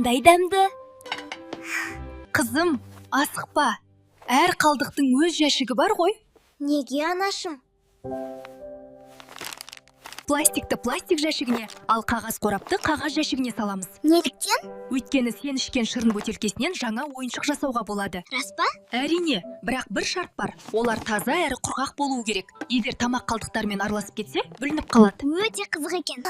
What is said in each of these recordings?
қандай дәмді. Қызым, асықпа. Әр қалдықтың өз жәшігі бар ғой. Неге, анашым? Пластикті пластик жәшігіне, ал қағаз қорапты қағаз жәшігіне саламыз. Неліктен? Өйткені сен ішкен шырын бөтелкесінен жаңа ойыншық жасауға болады. Рас па? Әрине, бірақ бір шарт бар. Олар таза әрі құрғақ болуы керек. Егер тамақ қалдықтарымен араласып кетсе, бүлініп қалады. Өте қызық екен.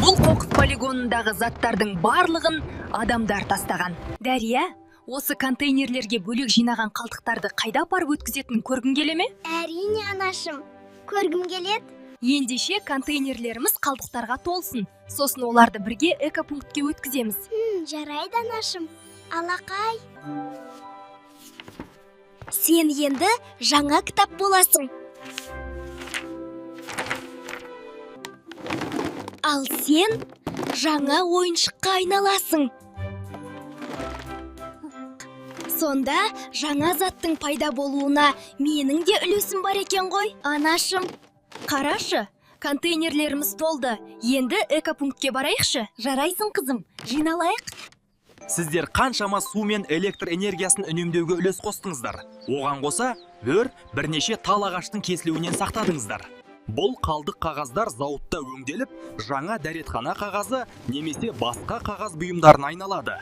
Бұл қоқыс полигонындағы заттардың барлығын адамдар тастаған. Дәрия, осы контейнерлерге бөлек жинаған қалдықтарды қайда апарып өткізетінін көргің келе ме? Әрине, анашым. Көргім келеді. Ендеше контейнерлеріміз қалдықтарға толсын. Сосын оларды бірге экопунктке өткіземіз. Жарайды, анашым. Алақай. Сен енді жаңа кітап боласың. Ал сен жаңа ойыншыққа айналасың. Сонда жаңа заттың пайда болуына менің де үлесім бар екен ғой, анашым. Қарашы, контейнерлеріміз толды. Енді экопунктке барайықшы. Жарайсың, қызым. Жиналайық. Сіздер қаншама су мен электр энергиясын үнемдеуге үлес қостыңыздар. Оған қоса, бірнеше тал ағаштың кесілуінен сақтадыңыздар. Бұл қалдық қағаздар зауытта өңделіп, жаңа дәретхана қағазы немесе басқа қағаз бұйымдарына айналады.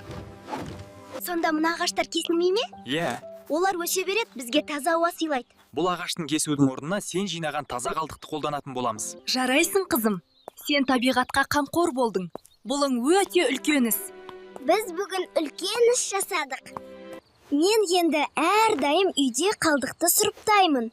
Сонда мына ағаштар кесілмей ме? Иә, Олар өсе береді, бізге таза ауа сыйлайды. бұл ағаштың кесудің орнына сен жинаған таза қалдықты қолданатын боламыз. Жарайсың, қызым. Сен табиғатқа қамқор болдың. Бұлың өте үлкен іс. Біз бүгін үлкен іс жасадық. Мен енді әрдайым үйде қалдықты сұрыптаймын.